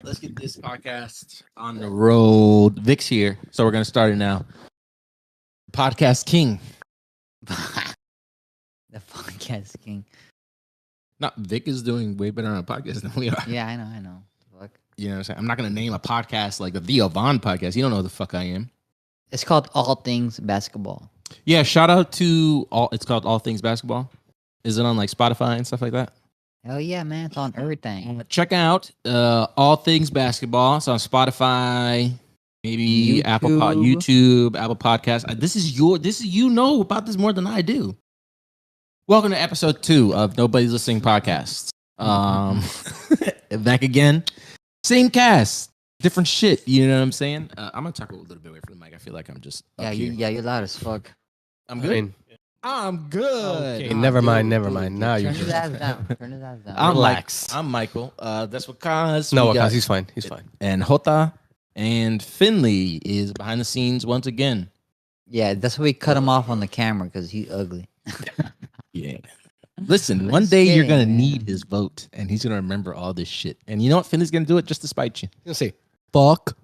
Let's get this podcast on the road. Vic's here, so we're gonna start it now. Podcast King. The podcast king. Not Vic is doing way better on a podcast than we are. Yeah, I know. Fuck. You know what I'm saying? I'm not gonna name a podcast like the Theo Von podcast. You don't know who the fuck I am. It's called All Things Basketball. Yeah, shout out to all. It's called All Things Basketball. Is it on like Spotify and stuff like that? Hell yeah, man. It's on everything. Check out All Things Basketball. It's on Spotify, maybe YouTube, Apple Podcasts. This is you know about this more than I do. Welcome to episode 2 of Nobody's Listening podcast. Back again, same cast, different shit. You know what I'm saying? I'm gonna talk a little bit away from the mic. I feel like I'm just You're loud as fuck. I'm good. I'm good. Okay, never mind. Now you're Turn his just... ass down. Turn his ass down. Relax. I'm Michael. That's what Kaz. No, Kaz, he's fine. He's fine. And Hota and Finley is behind the scenes once again. Yeah, that's why we cut him off on the camera because he's ugly. Yeah. Listen, one day you're gonna need his vote, and he's gonna remember all this shit. And you know what? Finley's gonna do it just to spite you. He's gonna say, "Fuck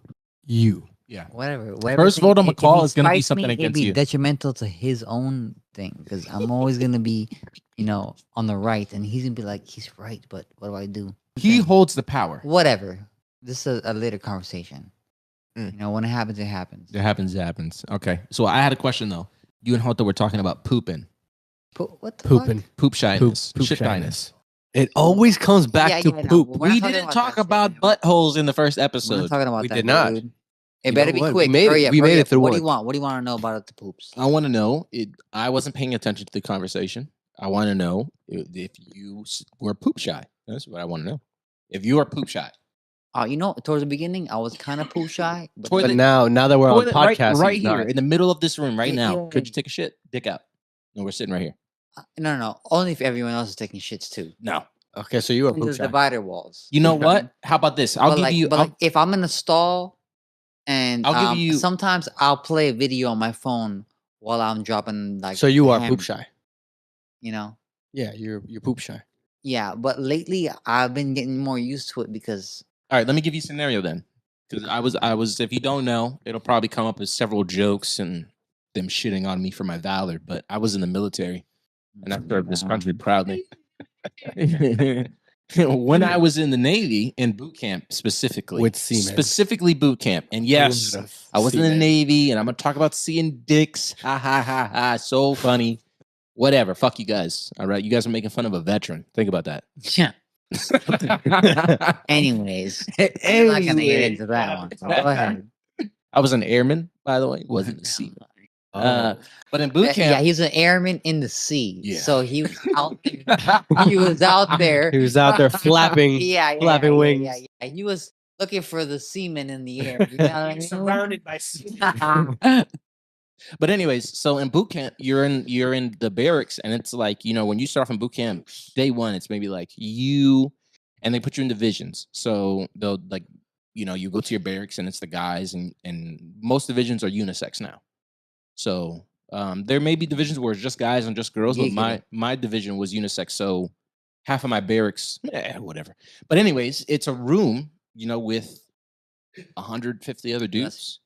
you." Yeah. Whatever. First vote on McCall is gonna be spites something me, against it'd be you. detrimental to his own thing because I'm always gonna be, on the right, and he's gonna be like, he's right, but what do I do? He holds the power. Whatever. This is a later conversation. Mm. When it happens, it happens. It happens. Okay. So I had a question though. You and Hota were talking about pooping. What the Pooping. fuck? Poop shyness. Poop Shit shyness. It always comes back to no, poop. we're not We talking didn't about talk that about shit. buttholes in the first We're not episode. talking about We that. did not. Dude. It You better know be what? quick. We made it. Hurry up, We hurry made it up. through What do one. you want? What do you want to know about the poops? I want to know. I wasn't paying attention to the conversation. I want to know if you were poop shy. That's what I want to know. If you are poop shy. Towards the beginning, I was kind of pool shy, but Toilet- But now that we're on Toilet podcast, right he's here not. in the middle of this room right Yeah, now. yeah, Could yeah. you take a shit? Dick out. No, we're sitting right here. no, only if everyone else is taking shits too. No. Okay, so you are And poop there's shy. divider walls. You know what? How about this? I'll give you. If I'm in a stall, and I'll give you- sometimes I'll play a video on my phone while I'm dropping So you the are ham, poop shy. Yeah, you're poop shy. but lately I've been getting more used to it because All right, let me give you a scenario then. Because I was. If you don't know, it'll probably come up as several jokes and them shitting on me for my valor. But I was in the military, and I served this country proudly. When I was in the Navy, in boot camp specifically, With seamen. specifically boot camp, and yes, I was in the Navy, and I'm gonna talk about seeing dicks. Ha ha ha ha! So funny. Whatever. Fuck you guys. All right, you guys are making fun of a veteran. Think about that. yeah. Anyways, I'm not gonna get into that one. So go ahead. I was an airman, by the way. Wasn't a seaman. But in boot Yeah, camp, he's an airman in the sea. Yeah. So he was out there. He was out there. He was out there flapping. flapping wings. Yeah. He was looking for the seamen in the air. You know what I mean? Surrounded by sea. but anyways, so in boot camp, you're in the barracks, and it's like, when you start off in boot camp, day one, it's maybe like you, and they put you in divisions. So they'll you go to your barracks, and it's the guys, and most divisions are unisex now. So there may be divisions where it's just guys and just girls, but my division was unisex. So half of my barracks, whatever. But anyways, it's a room, with 150 other dudes.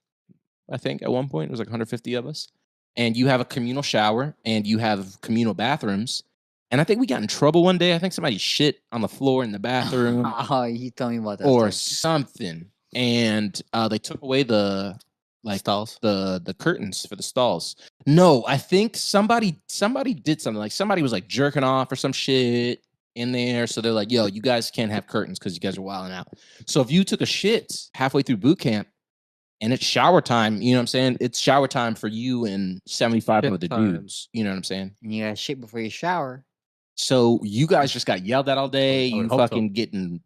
I think at one point it was like 150 of us. And you have a communal shower and you have communal bathrooms. And I think we got in trouble one day. I think somebody shit on the floor in the bathroom. Oh, you told me about that. Or story. something. And they took away the stalls, the curtains for the stalls. No, I think somebody did something. Like somebody was like jerking off or some shit in there. So they're like, yo, you guys can't have curtains because you guys are wilding out. So if you took a shit halfway through boot camp and it's shower time, you know what I'm saying? It's shower time for you and 75 Shit of the time. dudes. You know what I'm saying? And you got shit before you shower. So you guys just got yelled at all day. I would You hope so. fucking getting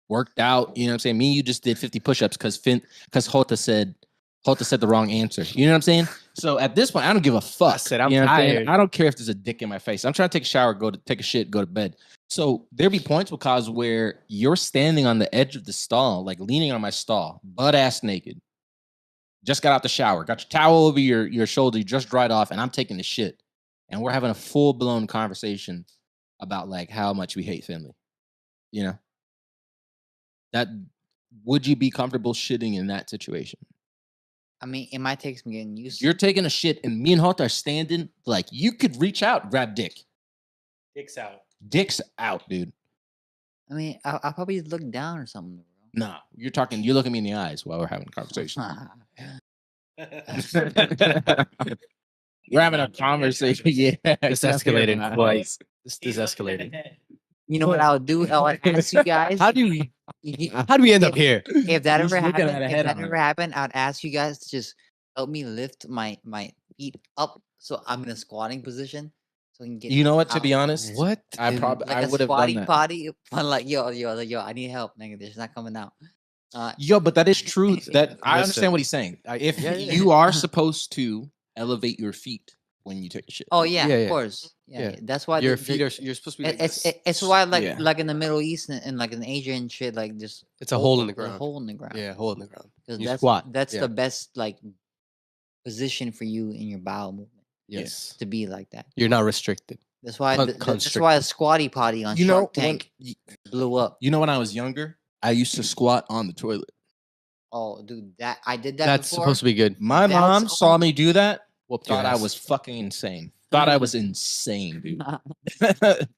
worked out. You know what I'm saying? Me and you just did 50 push-ups because Hota said the wrong answer. You know what I'm saying? So at this point, I don't give a fuck. I said, I'm you know what saying? tired. I don't care if there's a dick in my face. I'm trying to take a shower, take a shit, go to bed. So there be points because where you're standing on the edge of the stall, like leaning on my stall, butt ass naked. Just got out the shower, got your towel over your shoulder, you just dried off, and I'm taking the shit. And we're having a full-blown conversation about like how much we hate Finley. You know? would you be comfortable shitting in that situation? I mean, it might take some getting used to. You're taking a shit, and me and Holt are standing like you could reach out, grab dick. Dick's out. Dick's out, dude. I mean, I'll probably look down or something. Bro. Nah, you're talking. You look at me in the eyes while we're having a conversation. We're having a conversation. Yeah, This escalated twice. This escalated. You know what I would do? I would ask you guys. How do we end up here? If that Just ever looking happened, at a if head that on ever it. happened, I'd ask you guys to just help me lift my feet up so I'm in a squatting position so I can get. You know what? To out. be honest, What? I in- probably like I a would have done squatty that. potty, but like yo, I need help, nigga. This is not coming out. Yo, but that is true. That I Listen, understand what he's saying. If yeah, yeah. you are supposed to elevate your feet when you take a shit. Oh yeah, Yeah, of yeah. course. Yeah, Yeah. yeah. That's why Your feet are. You're supposed to be. Like It's this. it's why like Yeah. like in the Middle East and like in Asia and shit, like just It's a hole in the there's a ground. hole in the ground. Yeah, hole in the ground. 'Cause You that's squat. that's Yeah. the best like position for you in your bowel movement Yes. to be like that. You're not restricted. That's why Con- that's why a squatty potty on You know, Shark Tank blew up. You know, when I was younger, I used to squat on the toilet. Oh, dude, that I did that. That's before. supposed to be good. My That's mom saw all- me do that. Whooped your Thought I ass. was fucking insane. Thought I was insane, dude.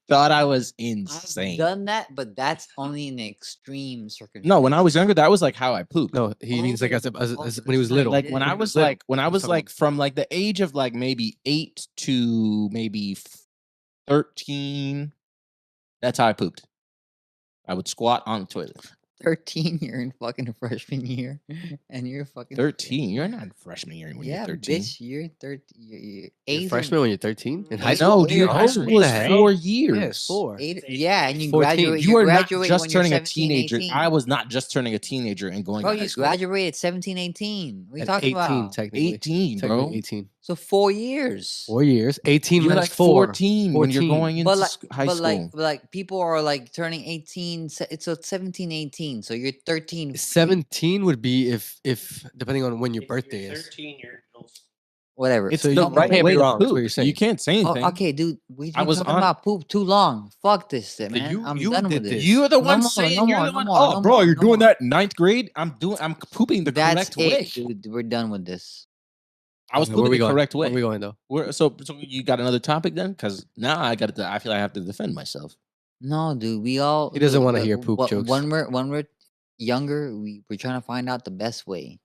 Thought I was I've insane. done that, but that's only in extreme circumstances. No, when I was younger, that was like how I pooped. No, he means like as Oh, when he was little. Like when I was Little. like when I was talking like from like the age of like maybe 8 to maybe 13. That's how I pooped. I would squat on the toilet. 13, you're in fucking freshman year, and you're fucking 13. You're not a freshman year when Yeah, you're 13. bitch, you're 13. You're You're eight. freshman when you're 13 in high I school. know, dude. Oh, High school what the is heck? 4 years. Yeah, it's 4. Yeah, and you 14. graduate. You are not graduate just when you're turning a 17, teenager. 18. I was not just turning a teenager and going Bro, to high you school. graduated 17, 18. What are you At talking 18 about? technically. 18, bro. Technically 18. So 4 years. 4 years. 18 You're minus like 4. 14 when you're 14. going into But like, high school. like people are like turning 18. It's 17, 18. So you're 13. 17 would be if depending on when your birthday is. 13, you're Whatever. It's So the you right can't way be to wrong, that's what poop. you're saying. You can't say anything. Oh, okay, dude. We've I been was talking on- about poop too long. Fuck this shit, man. You- I'm you done did with this. this. You're the No one more, saying no you're more, the no one. more, Oh, no bro, more, you're no doing more. that in 9th grade. I'm pooping the That's correct way. it, dude. We're done with this. I was Okay, where pooping we the going? correct Where way. we going though? So you got another topic then? Because now I got to. I feel I have to defend myself. No, dude. We all. He doesn't look, wanna look, hear poop jokes. When we're younger, we're trying to find out the best way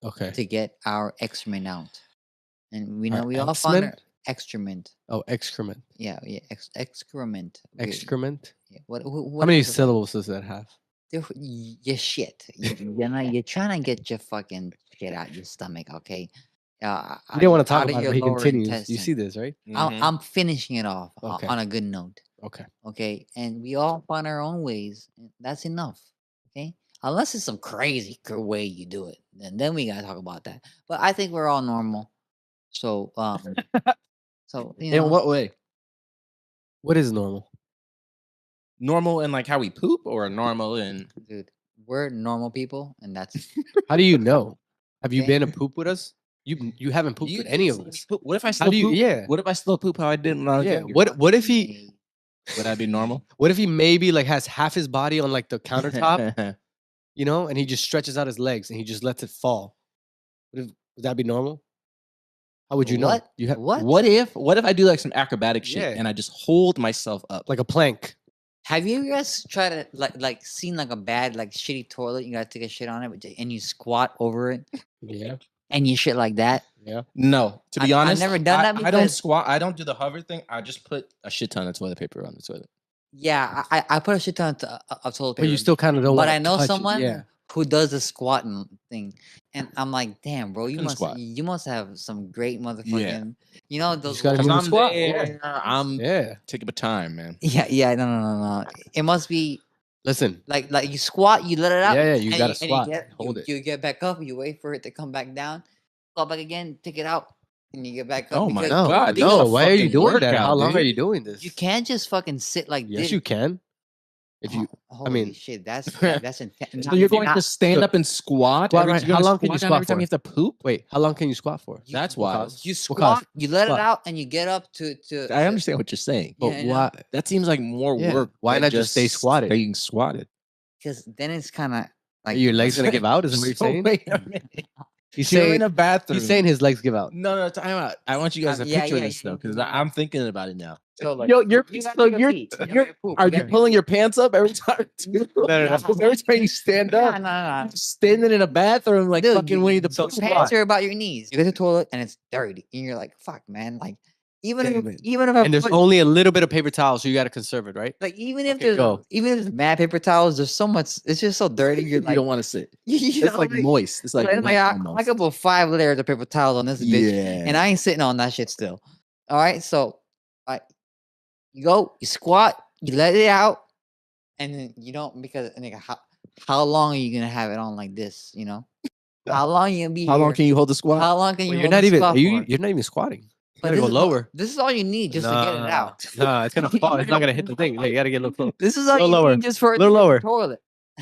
Okay. to get our excrement out, and we Our know we all find our excrement? excrement. Oh, excrement. Yeah, excrement. Excrement. Yeah, what How many is it? syllables does that have? Your shit. You're trying to get your fucking shit out your stomach, okay? You didn't want to talk out of about it, your but he lower continues. You intestine. see this, right? I'm finishing it off Okay. on a good note, Okay. okay? And we all find our own ways. And that's enough, okay? Unless it's some crazy way you do it, then we gotta talk about that. But I think we're all normal. So so you know, In what way? What is normal? Normal in like how we poop, or normal in? dude, we're normal people, and that's How do you know? Have you Okay. been to poop with us? You haven't pooped with any of us. What if I How still do you? poop? Yeah. What if I still poop how I did when I was Yeah. younger? What if he? Would that be normal? What if he maybe like has half his body on like the countertop, you know, and he just stretches out his legs and he just lets it fall? Would that be normal? How would you know? What? You have What? What if I do like some acrobatic shit Yeah. and I just hold myself up? like a plank. Have you guys tried to like seen like a bad like shitty toilet? You gotta take a shit on it, and you squat over it Yeah. and you shit like that. Yeah. No, to be I've honest, never done that I don't because- squat. I don't do the hover thing. I just put a shit ton of toilet paper on the toilet. Yeah, I put a shit ton of toilet paper. But you still kind of don't. But wanna I know touch it, someone Yeah. who does the squatting thing, and I'm like, damn, bro, Couldn't squat. you must have some great motherfucking, you know those. just gotta little- move the squat, I'm Yeah. taking my time, man. yeah, no. It must be Listen. like you squat, you let it out. Yeah, you and gotta and squat, get, hold you, it. You get back up, you wait for it to come back down, squat back again, take it out, and you get back up. Oh my because No, God, these no. are Why are you fucking doing that? workout, How long dude. are you doing this? You can't just fucking sit like Yes, this. you can. If you, Holy mean- shit, that's intense. So you're going to stand up and squat? Squat, every- right. you're How gonna long can you down squat every time for? you have to poop? wait, how long can you squat for? That's What wild. cause? You What cause? squat, you let Squat. it out, and you get up to. I understand what you're saying, But Yeah, I know. why? that seems like more Yeah, work. why than not just stay squatted? Staying squatted. because then it's kind of Like Your legs gonna give out? Is that what you're So saying? wait a minute. He's You're saying in a bathroom. he's saying his legs give out. No, time out. I want you guys to yeah, picture yeah, this yeah, though, because yeah. I'm thinking about it now. So like, Yo, you gotta take a pee. You gotta poop. are You you gotta pulling your pants up every time? No, no. Because every time you stand Nah, up, nah, nah. you're standing in a bathroom like Dude, fucking Winnie the so Pooh. Your pants are about your knees. You go to the toilet and it's dirty, and you're like, "Fuck, man!" Like, even Damn it. if I And there's put, only a little bit of paper towel, so you gotta conserve it, right? like even if Okay, there's go. even if there's mad paper towels, there's so much. It's just so dirty. You're You like, don't want to sit. you It's know, like moist. It's like like, wet I almost. could put 5 layers of paper towels on this bitch, Yeah. and I ain't sitting on that shit still. All right, so like you go, you squat, you let it out, and then you don't because nigga, how long are you gonna have it on like this? You know, how long you gonna be How long here? can you hold the squat? How long can you? Well, you're hold not the even squat for? you're not even squatting. You But gotta go lower. This is all you need just to get it out. Nah, it's gonna fall. It's not gonna hit the thing. Like, you gotta get a little close. This is all Little you lower. need just for it to Little hit the lower. toilet.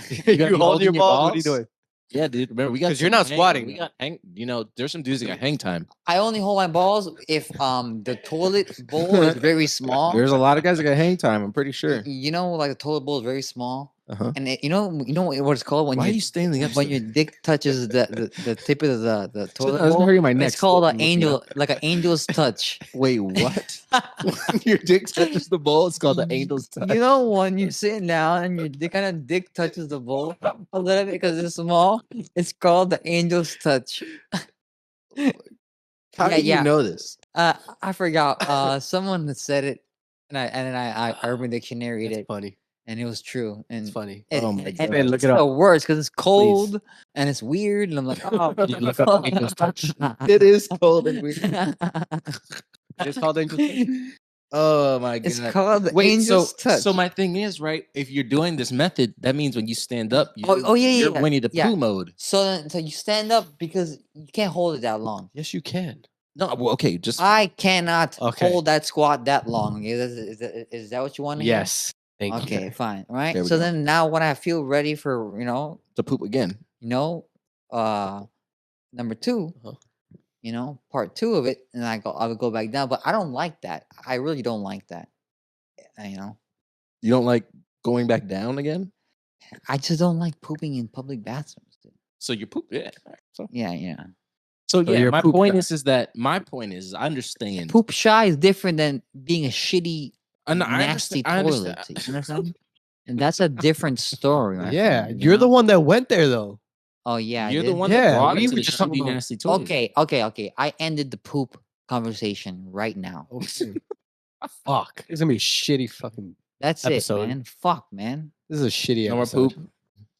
You gotta You be holding your balls? What are you balls? doing? Yeah, dude. Remember, we got 'Cause you're some not squatting. We got hang. You know, there's some dudes that got hang time. I only hold my balls if the toilet bowl is very small. There's a lot of guys that got hang time. I'm pretty sure. You know, like the toilet bowl is very small, Uh-huh. and you know what it's called when Why are you standing up? when your dick touches the tip of the toilet That's bowl. hurting my neck. It's called still an from looking angel, up. like an angel's touch. Wait, what? When your dick touches the bowl, it's called the angel's touch. You know when you're sitting down and your dick touches the bowl a little bit because it's small. It's called the angel's touch. How yeah, do you yeah. know this? I forgot. Someone that said it, and I Urban Dictionary It's it, funny. and it was true. And It's funny. Oh my and God. Man, look it's it up. the worst because it's cold and it's weird, and I'm like, oh, You look up angel's touch. It is cold and weird. It's called angel's touch. Oh my god! It's called the Wait, angel's touch. so my thing is right. If you're doing this method, that means when you stand up, Oh, yeah, you're yeah, Winnie the yeah. Pooh mode. So you stand up because you can't hold it that long. Yes, you can. No, well, okay, just I cannot Okay. hold that squat that long. Is that what you want to hear? Yes. Thank you. Okay, fine. Right. There we So go. then now when I feel ready for to poop again. number 2, Uh-huh. part 2 of it, and I would go back down. But I don't like that. I really don't like that. You don't like going back down again? I just don't like pooping in public bathrooms. Dude. So you poop, yeah. So Yeah. So So yeah, you're my poop point shy. is that my point is I understand. Poop shy is different than being a shitty, No, I nasty understand. toilet. You understand? And that's a different story. My Yeah, friend, you're the know? one that went there though. Oh yeah, I You're the did? one Yeah, that brought we it to were the just talking shitty, about- nasty toilet. Okay. I ended the poop conversation right now. Okay. Fuck. It's gonna be a shitty fucking. That's Episode. it, man. Fuck, man. This is a shitty No more episode. poop.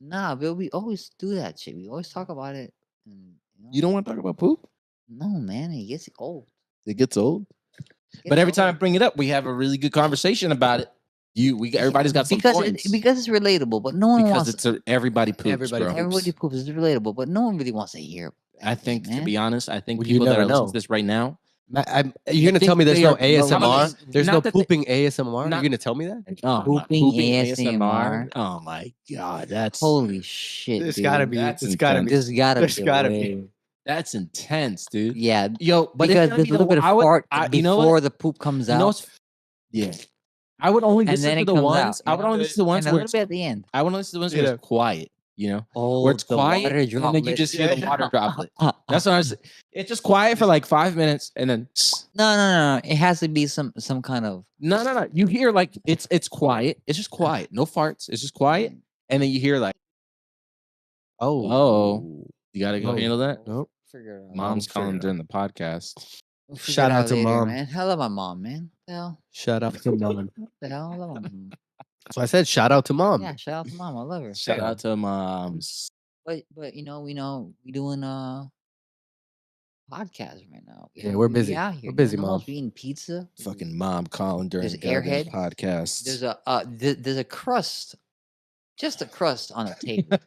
Nah, but we always do that shit. We always talk about it. And, You don't want to talk about poop? No, man. It gets old. It gets old. It But gets every time I old. bring it up, we have a really good conversation about it. Everybody's got some points because it's relatable, but no one because wants. it's everybody poops, Everybody bro. poops. Everybody poops. It's relatable, but no one really wants to hear. I think, to be honest, I think Well, you people that never are listening know. to this right now, You're gonna think tell me there's they no are growing. ASMR? There's Not no that they- pooping ASMR? not- You're gonna tell me that? Pooping ASMR. Oh my god, that's Holy shit! There's dude. gotta be. That's It's gotta be. This gotta There's be. gotta a be. way. that's intense, dude. Yeah, Yo, but because there's a little bit of fart you know before what? the poop comes You know out, what's- yeah. I would only and listen then to it the comes ones. out. I would only listen to the ones and a where little bit at the end. I would only listen to the ones where Yeah. it's quiet. You know, Oh, where it's the quiet, water and then you droplet. just hear the Yeah. water droplet. That's what I was. It's just quiet for like 5 minutes, and then No. It has to be some kind of. no. You hear like it's quiet. It's just quiet. No farts. It's just quiet, and then you hear like, oh, you gotta go Oh. handle that. Nope. Figure it out. Mom's figure calling it during the podcast. We'll figure Shout it out to later, Mom. man. I love my mom, man. Shout out to mom. The hell, I love my mom. So I said shout out to mom. Yeah, shout out to mom. I love her. Shout out to moms. But we doing podcast right now. Yeah, we're busy. out here. We're busy, no Mom. one's eating pizza. Fucking mom calling during There's the goddamn Airhead. podcast. There's a crust, just a crust on the table.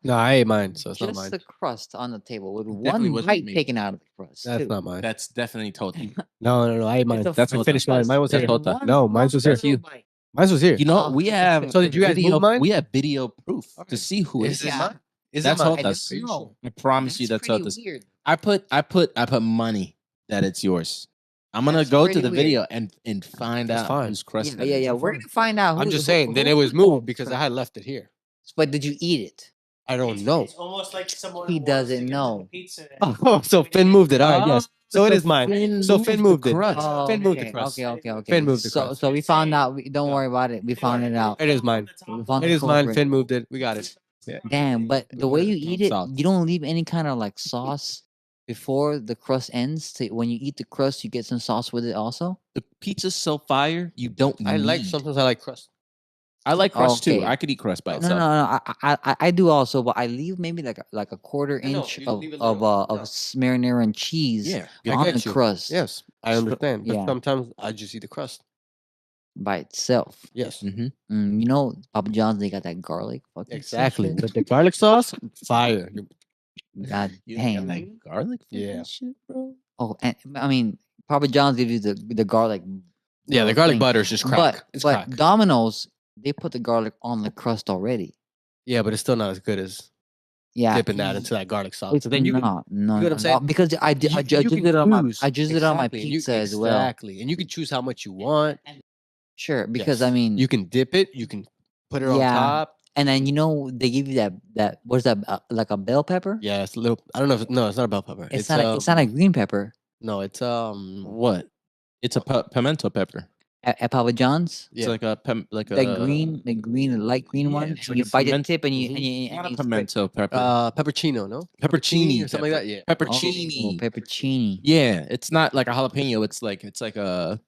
No, I ate mine, so it's not Just mine. the crust on the table with Definitely one wasn't bite me. taken out of the crust. That's too. not mine. That's definitely told you. No, I ate mine. It's a That's I fucking finished mine. crust. Mine was That's here. Jota. No, mine was here. That's you. Mine was here. You know, Oh. we have. So did you guys video, move mine? We have video proof Okay. to see who Is it it is. mine? Is That's it mine? Jota's. I don't know. I promise you that's pretty Jota's. weird. I put money that it's yours. I'm gonna That's go to pretty the weird. video and find That's out fine. whose crust. Yeah. We're gonna find out. I'm who- just who- saying. Then who- it was who- moved because I had left it here. But did you eat it? I don't know. It's almost like someone He wants to doesn't get to the know. pizza and Oh, so Finn moved it. All right, yes. So it is mine. So Finn moved it. crust. Oh, Finn moved the okay, crust. okay. Finn moved the So, crust. so we found out. Don't No. worry about it. We found it out. It is mine. We found It the is mine. culprit. Finn moved it. We got it. Yeah. Damn, but the way you eat it, Sauce. you don't leave any kind of like sauce before the crust ends. When you eat the crust, you get some sauce with it also. The pizza's so fire, you don't Sometimes I like crust. I like crust too. Okay. I could eat crust by No, itself. I do also, but I leave maybe like a quarter I know, inch you of leave a of little, of no. marinara and cheese Yeah. on the get you. crust Yes, I understand. But yeah. sometimes I just eat the crust. by itself. Yes, Mm-hmm. You know, Papa John's, they got that garlic. Fucking exactly. shit. But the garlic sauce, fire. God You don't damn. got like garlic for Yeah. that shit, bro. Oh, and I mean, Papa John's gives you the garlic. Yeah, the little garlic thing. butter is just crack. But It's but crack. Domino's, they put the garlic on the crust already. Yeah, but it's still not as good as Yeah, dipping that into that garlic sauce. It's So then you can, no, know what I'm saying? because I you just can did it on my choose. I just did it on my Exactly, and you- pizza as well. Exactly, and you can choose how much you want. Sure, because Yes. I mean, You can dip it. You can put it on Yeah. top. and then they give you that what's that like a bell pepper? Yeah, it's a little. I don't know. No, it's not a bell pepper. It's not a green pepper No, it's What? It's a pimento pepper. at Papa John's. It's like a The light green yeah, one. it's like You a bite the piment- tip and not a you spray- pimento pepper. peppercino. No, Peppercini or something like that. Yeah. Peppercini. Oh, peppercini. Yeah, it's not like a jalapeno. It's like a.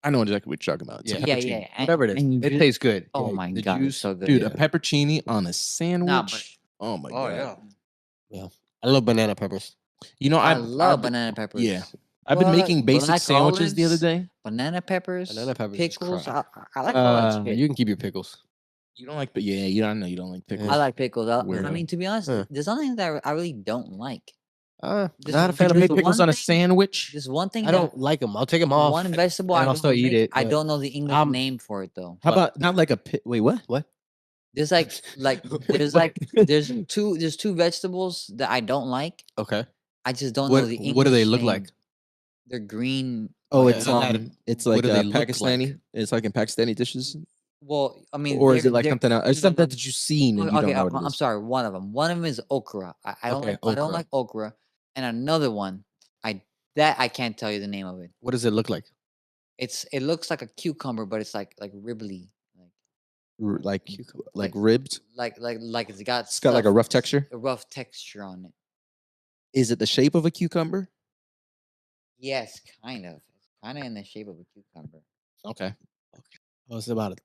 I know exactly what you're talking about. It's a Yeah. peppercini. Yeah. Whatever it is, and you it just- tastes good. Oh Yeah, my the god, it's juice, so good. Dude, Yeah. a peppercini on a sandwich. Oh my god. I love banana peppers. You know, I I've love been- banana peppers. Yeah, I've been What? making basic Black sandwiches the other olives? day. Banana peppers, Banana peppers is pickles. I crack. like all that shit. You can keep your pickles. You don't like, but yeah, you don't know you don't like pickles. I like pickles. I Weirdo. mean, to be honest, Huh. there's something that I really don't like. Not Just- a fan Could of you make pickles. pickles one on a thing- sandwich? Just one thing. I don't like them. I'll take them off. One vegetable. and I I'll don't still eat make. it, I but don't know the English I'm- name for it though. How What? about not like a wait? What? What? There's there's two vegetables that I don't like. Okay. I just don't know the English. What do they look name. like? They're green. Oh, Yeah. it's How it's what like do they look like? Pakistani. It's like in Pakistani dishes, Well, I mean, or is they're- it like they're- something else? It's no, something no, that you've seen and you Okay, don't know what it I'm is. sorry. One of them. One of them is okra. I don't Okay, like. I don't okra. like okra. And another one, I can't tell you the name of it. What does it look like? It looks like a cucumber, but it's like ribbly, Like Cucumber. like ribbed. like it's got It's got like a stuff- rough texture. a rough texture on it. Is it the shape of a cucumber? Yes, kind of. It's kind of in the shape of a cucumber. Okay. I was about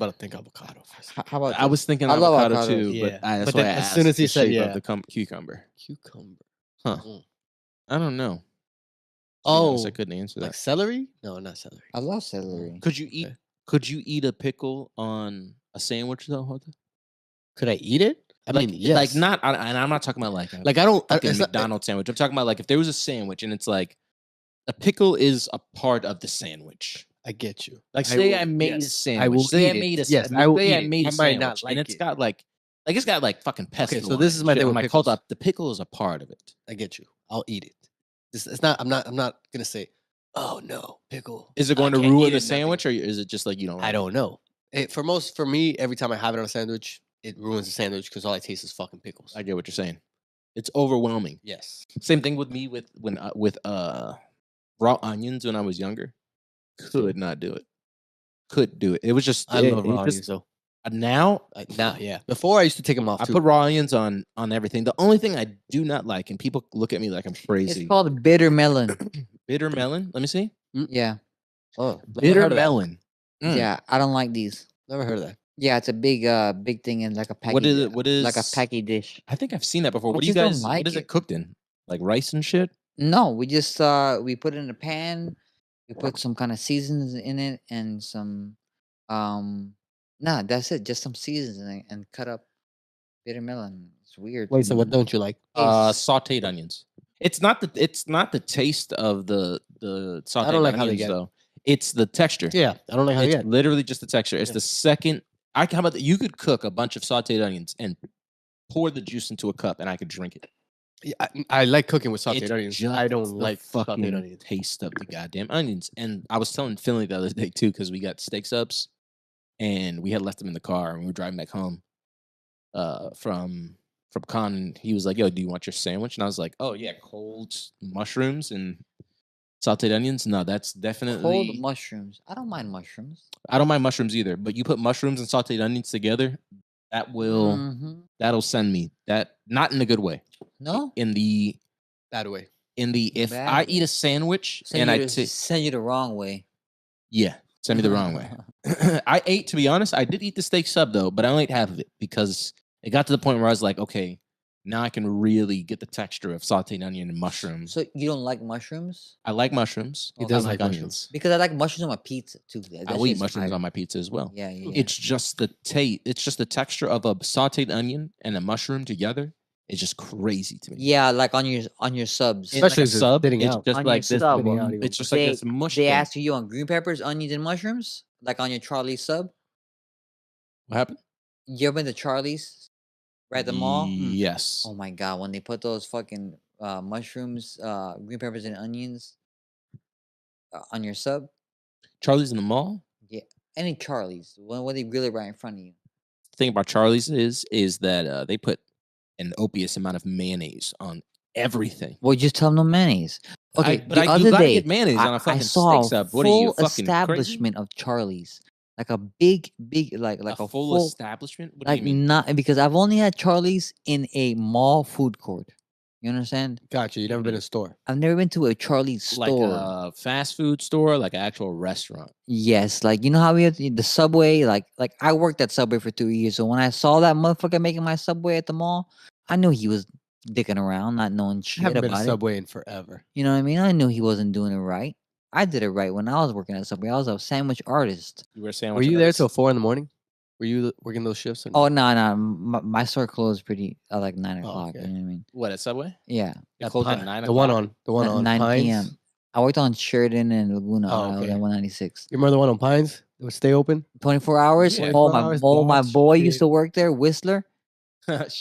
to think avocado. How about I was thinking I love avocado avocados. too, Yeah. but that's But why then I as soon asked as he the said, shape of yeah. the cucumber. Cucumber. Huh. Mm. I don't know. To be honest, I Oh, couldn't answer like that. celery? No, not celery. I love celery. Could you eat? Okay. Could you eat a pickle on a sandwich though? Jota? Could I eat it? I Like, mean, yes. like not. And I'm not talking about like a Like I don't. fucking it's not- McDonald's sandwich. I'm talking about like if there was a sandwich and it's like a pickle is a part of the sandwich. I get you. Like I say will- I made a yes, sandwich. I will say I eat it. made a Yes, I will say eat I it. made a I might not sandwich like and it's it. got like it's got like fucking pestle. so on this it is and my shit. thing I'm with like, hold pickles. up, the pickle is a part of it. I get you. I'll eat it. It's not. I'm not gonna say. Oh no, pickle. Is it I going to can't ruin eat the it, nothing. sandwich, or is it just like you don't? I Like don't know. For me, every time I have it on a sandwich, it ruins the sandwich because all I taste is fucking pickles. I get what you're saying. It's overwhelming. Yes. Same thing with me with raw onions when I was younger. Could not do it. Could do it. It was just I love it raw just- onions though. Now Now, yeah. Before I used to take them off. I too. put raw onions on everything. The only thing I do not like, and people look at me like I'm crazy. It's called bitter melon. Bitter melon. Let me see. Yeah, Oh, never Bitter heard of that. melon. Mm. yeah. I don't like these. Never heard of that. Yeah, it's a big thing in like a packy. What is it? What is like a packy dish? I think I've seen that before. I What do you just don't guys? like What is it it. cooked in? Like rice and shit. No, we just we put it in a pan. We put some kind of seasons in it and some nah, that's it. Just some seasoning and cut up bitter melon. It's weird. Wait, so what don't you like? Sautéed onions. It's not the taste of the sautéed like how they onions get it. though. It's the texture. Yeah, I don't like how It's you get. literally just the texture. It's Yeah. the second. How about that? You could cook a bunch of sautéed onions and pour the juice into a cup, and I could drink it. Yeah, I like cooking with sauteed It's onions. just I don't the like fucking sauteed onions. taste of the goddamn onions. And I was telling Finley the other day too, because we got steak subs, and we had left them in the car, and we were driving back home. from Con. He was like, "Yo, do you want your sandwich?" And I was like, "Oh yeah, cold mushrooms and sauteed onions." No, that's Cold definitely. mushrooms. I don't mind mushrooms. I don't mind mushrooms either, but you put mushrooms and sauteed onions together, that will Mhm. that'll send me that not in a good way. No, In the That way. if Bad I way. eat a sandwich send and you I to, take send you the wrong way. yeah, send me the wrong way. I ate, to be honest, I did eat the steak sub though, but I only ate half of it because it got to the point where I was like, okay, now I can really get the texture of sauteed onion and mushrooms. So you don't like mushrooms? I like mushrooms. He I does like like onions. Because I like mushrooms on my pizza too. I will eat mushrooms on my pizza as well. Yeah, yeah. It's just the taste. It's just the texture of a sauteed onion and a mushroom together. It's just crazy to me. Yeah, like on your subs. In, like, Especially a if it's sub, thinning it's out. just On like your this. sub, Spitting out even. It's just like this mush they thing. ask you on green peppers, onions, and mushrooms, like on your Charlie's sub. What happened? You ever been to Charlie's? Right at the mall? Yes. Oh my god, when they put those fucking mushrooms, green peppers, and onions on your sub. Charlie's in the mall. Yeah, any Charlie's when they grill it right in front of you. The thing about Charlie's is that they put an copious amount of mayonnaise on everything. Well, just tell them no mayonnaise. Okay, but the you other gotta day get mayonnaise on a I fucking saw steak a sub. What are you, full fucking crazy? establishment of Charlie's, like a big, like A a full full establishment? What like do you mean? not because I've only had Charlie's in a mall food court. You understand? Gotcha. You never been in a store. I've never been to a Charlie's Like store. a fast food store, like an actual restaurant. Yes, like you know how we have the Subway. Like I worked at Subway for 2 years, so when I saw that motherfucker making my Subway at the mall, I knew he was dicking around, not knowing I shit haven't been to about it. Subway in forever. You know what I mean? I knew he wasn't doing it right. I did it right when I was working at Subway. I was a sandwich artist. You were saying Were you there till 4 in the morning? Were you working those shifts? Or Oh no? no, my store closed pretty at like 9 o'clock. okay. You know what I mean? What, at Subway? Yeah, It closed at Pi- 9 the one o'clock? on the one on 9 Pines. p.m. I worked on Sheridan and Laguna. Oh, I was okay. at 196. You remember the one on Pines? It would stay open. 24 hours. Yeah. Oh 24 my, hours, my boss, boy used shit. to work there, Whistler. Shout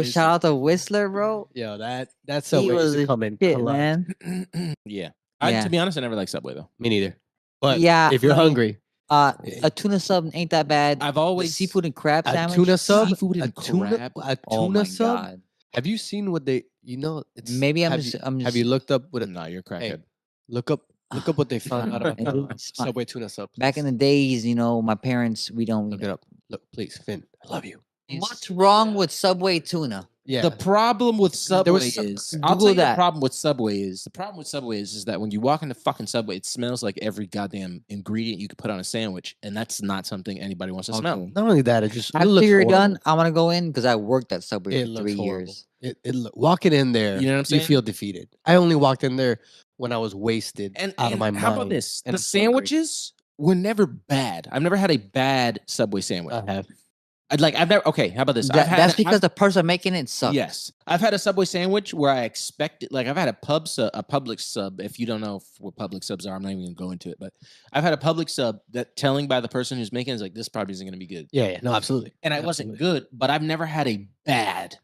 Shout out to Whistler, bro. Yo, that He Subway used was to the come in shit, collect. man. Yeah. Yeah. To be honest, I never liked Subway though. Me neither. But Yeah, if you're I mean, hungry, a tuna sub ain't that bad. I've The always seafood and crab a sandwich. tuna sub, seafood a and tuna, crab. a Oh tuna my sub. god. Have you seen what they? It's Maybe I'm have just. you, I'm just. have you looked up what? No, you're a Hey, crackhead. look up what they found out about It's fine. Subway tuna sub. Back in the days, you know, my parents, we don't. Look it up. Look, please, Finn. I love you. What's wrong with Subway tuna? Yeah. The problem with Subway was is I'll Google tell you that. the problem with Subway is that when you walk into fucking Subway, it smells like every goddamn ingredient you could put on a sandwich, and that's not something anybody wants to smell. Okay. Not only that, it just it After looks you're horrible. done, I want to go in because I worked at Subway It for looks 3 horrible. years. Walking in there, You know what I'm you saying? feel defeated. I only walked in there when I was wasted And out of my how mind. about this? and The I'm hungry. sandwiches were never bad. I've never had a bad Subway sandwich. I have. I've never. Okay, how about this? That's because the person making it sucks. Yes, I've had a Subway sandwich where I expected, like, I've had a public sub. If you don't know what public subs are, I'm not even gonna go into it. But I've had a public sub that telling by the person who's making it is like, this probably isn't gonna be good, Yeah, no, absolutely. and I wasn't good. But I've never had a bad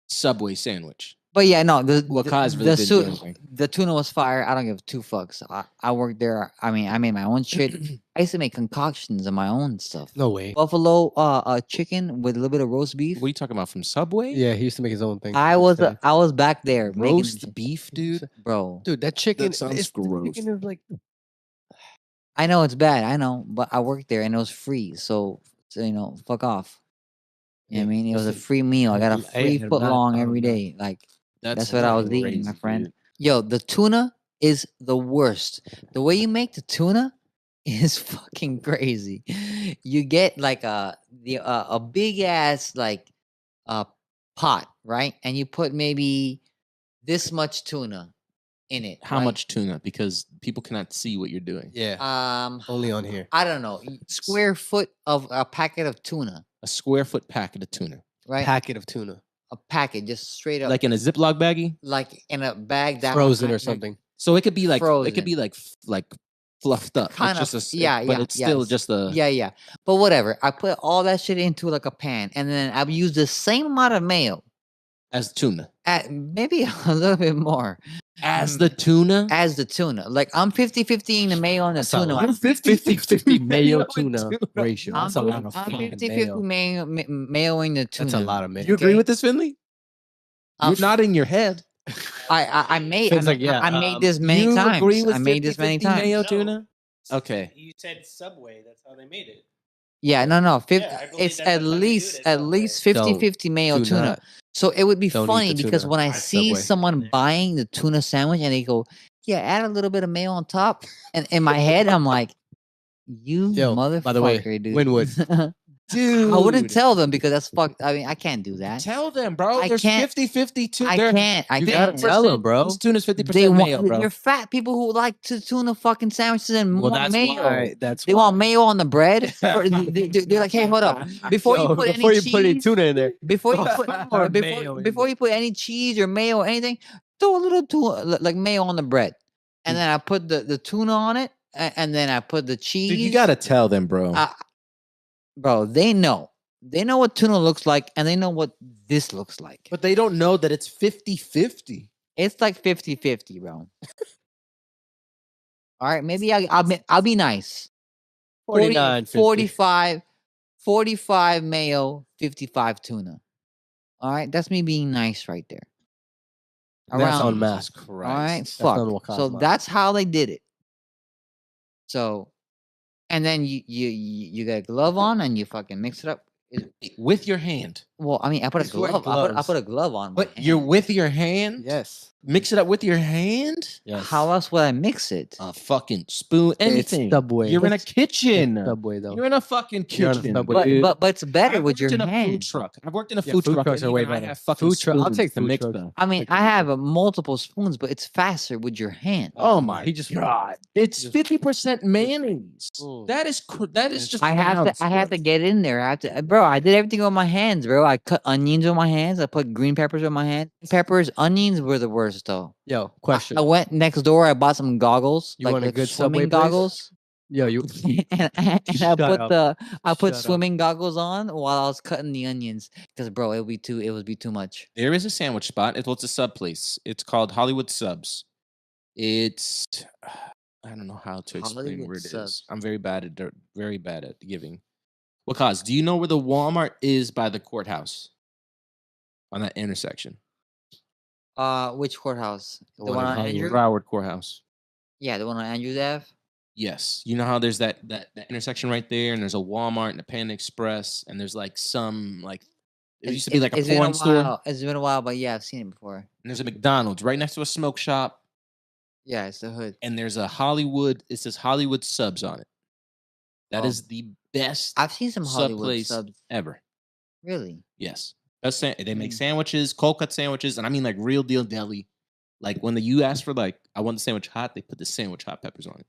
Subway sandwich. But yeah, no, Kaz really didn't do anything. the tuna was fire. I don't give two fucks. I worked there. I mean, I made my own shit. I used to make concoctions of my own stuff. No way. Buffalo chicken with a little bit of roast beef. What are you talking about from Subway? Yeah, he used to make his own thing. I was back there making Roast beef, dude. bro. Dude, that chicken. sounds the gross. chicken is like I know it's bad. I know, but I worked there and it was free. So you know, fuck off. You know what I mean? It was a listen, free meal. I got a I free am foot not long down every with that. day. Like that's what I was eating, my friend. Yo, the tuna is the worst. The way you make the tuna is fucking crazy. You get like a big ass like pot, right? And you put maybe this much tuna in it. How right? much tuna? Because people cannot see what you're doing. yeah, only on here. I don't know, square foot of a packet of tuna, A square foot packet of tuna, right? Packet of tuna, A packet, just straight up, like in a Ziploc baggie. like in a bag that frozen or like, something. So it could be like Frozen. it could be like fluffed up. Kind It's of, just a, yeah, but yeah, it's still yes. just a Yeah. But whatever. I put all that shit into like a pan, and then I use the same amount of mayo, as tuna. maybe a little bit more, as the tuna. as the tuna. Like I'm 50-50 eating the mayo and the That's a tuna. lot. 50-50 mayo tuna ratio. I'm That's a lot of 50-50 fucking mayo. mayo in the tuna. That's a lot of mayo. You agree Okay. with this, Finley? I'm You're nodding your head. I made Finn's like, yeah, I made this many you times. agree with I made this many 50-50 times. mayo No. tuna? Okay. You said Subway. That's how they made it. Yeah, no. 50, I believe it's that's at how they do least it at Subway. 50-50 mayo Do tuna. not. So it would be Don't eat funny the because tuna when I at see Subway. someone buying the tuna sandwich and they go, "Yeah, add a little bit of mayo on top," and in my head I'm like, "You Yo, motherfucker, by the way, dude." Winwood. Dude. I wouldn't tell them because that's fucked. I mean, I can't do that. Tell them, bro. I There's can't- 50-50 tuna. I can't. I You can't. gotta tell them, bro. This tuna's 50% They mayo, want. bro. They're fat people who like to tuna fucking sandwiches and Well, more that's mayo. why. That's They why. want mayo on the bread. Or they're like, hey, hold up. Before you put any cheese, put any tuna in there, before you throw put some more mayo in before you put any cheese or mayo or anything, throw a little tuna like mayo on the bread, and then I put the tuna on it, and then I put the cheese. Dude, you gotta tell them, bro. Bro, they know what tuna looks like, and they know what this looks like. But they don't know that it's 50-50. It's like 50-50, bro. All right, maybe I'll be nice. 49, 50. 45 mayo, 55 tuna. All right, that's me being nice right there. That's on Jesus math. Christ. All right, That's fuck. on Waka's So math. that's how they did it. So, and then you get a glove on and you fucking mix it up. With your hand. Well, I mean, I put a He's wearing glove. I gloves. put a glove on. But my you're hand. with your hand? Yes. Mix it up with your hand? Yes. How else would I mix it? A fucking spoon, anything. Subway. You're in a It's kitchen. Subway though. You're in a fucking You're on a kitchen. Subway. dude. But it's better I've with worked your in a food hand. truck. I've worked in a Yeah, food food truck. trucks and are way even I better. have fucking Food truck- I'll spoons take to food mix trucks. them. I mean, I have multiple spoons, but it's faster with your hand. Oh my He just- god! It's just- 50% mayonnaise. Mm. That is just. I have to get in there. I have to, bro. I did everything with my hands, bro. I cut onions with my hands. I put green peppers with my hands. Peppers, onions were the worst though. Yo, question. I went next door. I bought some goggles, You want a like good swimming Subway place? goggles, Yo, you. and I Shut put up. I put Shut up. swimming goggles on while I was cutting the onions because, bro, it would be too much. There is a sandwich spot. It's a sub place. It's called Hollywood Subs. It's I don't know how to explain Hollywood where it is. Subs. I'm very bad at giving. Because do you know where the Walmart is by the courthouse? On that intersection. Which courthouse? The one one in on Hollywood. Andrew? Broward Courthouse. Yeah, the one on Andrews Ave. Yes. You know how there's that intersection right there, and there's a Walmart and a Panda Express, and there's like some like it used to be like a It's been porn store. while. It's been a while, but yeah, I've seen it before. And there's a McDonald's right next to a smoke shop, Yeah, it's the hood. and there's a Hollywood. It says Hollywood Subs on it. That Oh. is the best I've seen some sub Hollywood place subs. ever. Really? Yes. They make Mm. sandwiches, cold cut sandwiches, and I mean like real deal deli. Like when you ask for like, I want the sandwich hot, they put the sandwich hot peppers on it.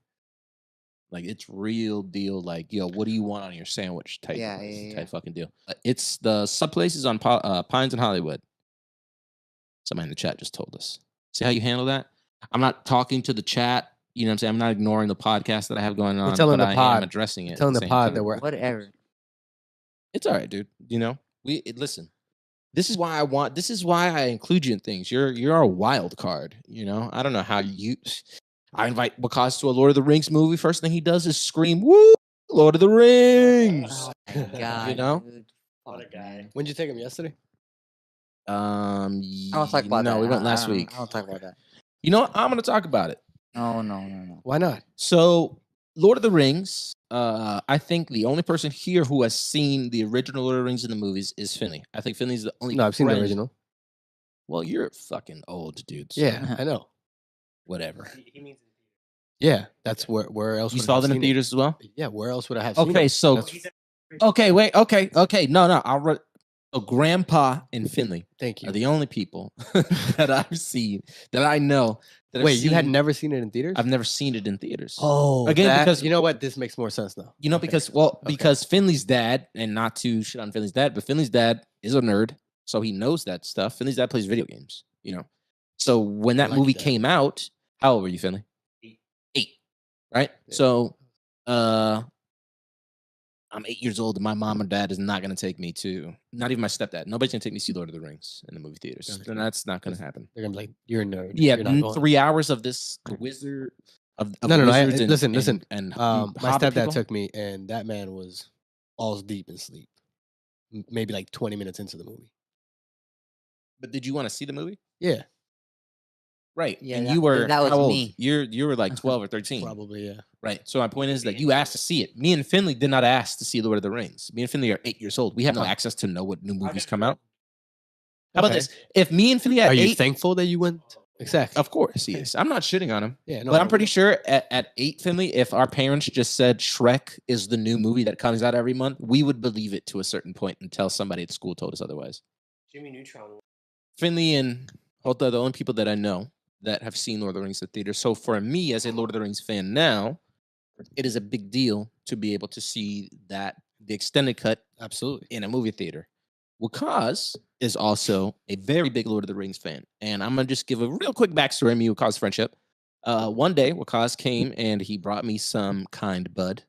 Like it's real deal. Like, yo, what do you want on your sandwich? Type, type fucking deal. It's the sub places on Pines and Hollywood. Somebody in the chat just told us. See how you handle that? I'm not talking to the chat. You know what I'm saying? I'm not ignoring the podcast that I have going on. telling but the I pod. am addressing it. at Telling the same pod time. that we're. Whatever. It's all right, dude. You know, listen. This is why I include you in things. You're a wild card. You know, I don't know how you. I invite Wakas to a Lord of the Rings movie. First thing he does is scream, "Woo, Lord of the Rings!" Oh my God, You know? dude. What a Fuck, guy. man. When did you take him yesterday? I don't talk about that. No, we went last I don't- week. I don't talk about that. You know what? I'm gonna talk about it. No. Why not? So, Lord of the Rings. I think the only person here who has seen the original Lord of the Rings in the movies is Finley. I think Finley's the only. No, I've seen the friend- original. Well, you're fucking old, dude. so Yeah, I know. Whatever. He means Yeah, that's where else. You would I saw have them in seen it? theaters as well. Yeah, where else would I have seen Okay, it? so That's- okay, wait, okay. No, I'll. So, Grandpa and Finley Thank you. are the only people that I've seen that I know. That have Wait, you had seen- never seen it in theaters? I've never seen it in theaters. Oh, Again, because- you know what? This makes more sense now. You know, Okay. because Finley's dad, and not to shit on Finley's dad, but Finley's dad is a nerd, so he knows that stuff. Finley's dad plays video games, you know. So when that like movie that. came out, how old were you, Finley? 8, right? Yeah. So, I'm 8 years old and my mom and dad is not going to take me to, not even my stepdad. Nobody's going to take me to see Lord of the Rings in the movie theaters. Gotcha. And that's not going to happen. They're gonna be like, "You're a nerd." Yeah, You're not going. 3 hours of this the wizard of No. wizards and, Listen. and My Hobbit stepdad people. took me, and that man was balls deep in sleep. Maybe like 20 minutes into the movie. But did you want to see the movie? Yeah, Right. Yeah, and that- you were that was how old? me. You were like 12 or 13. probably. Yeah. Right. So my point is that you asked to see it. Me and Finley did not ask to see Lord of the Rings. Me and Finley are 8 years old. We have no access to know what new movies come out. How about Okay. this? If me and Finley at Are you 8, thankful that you went? Exactly. of course he is. I'm not shitting on him. Yeah, no, But I'm no, pretty no. sure at 8, Finley, if our parents just said Shrek is the new movie that comes out every month, we would believe it to a certain point until somebody at school told us otherwise. Jimmy Neutron. Finley and Hota are the only people that I know that have seen Lord of the Rings at theater. So for me, as a Lord of the Rings fan now, it is a big deal to be able to see the extended cut Absolutely. in a movie theater. Wakaz is also a very big Lord of the Rings fan. And I'm going to just give a real quick backstory of me and Wakaz's friendship. One day, Wakaz came and he brought me some kind bud.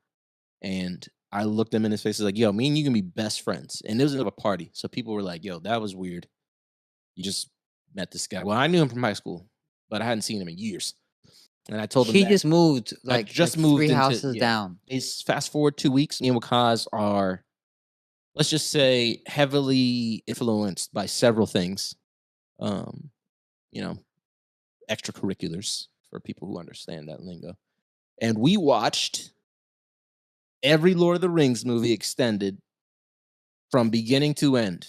And I looked him in his face. I was like, yo, me and you can be best friends. And it was at a party. So people were like, yo, that was weird. You just met this guy. Well, I knew him from high school, but I hadn't seen him in years. And I told him He that. just moved like just like moved 3 into- houses yeah. down. Is fast forward 2 weeks, me and Wakaz are, let's just say, heavily influenced by several things. You know, extracurriculars for people who understand that lingo. And we watched every Lord of the Rings movie extended from beginning to end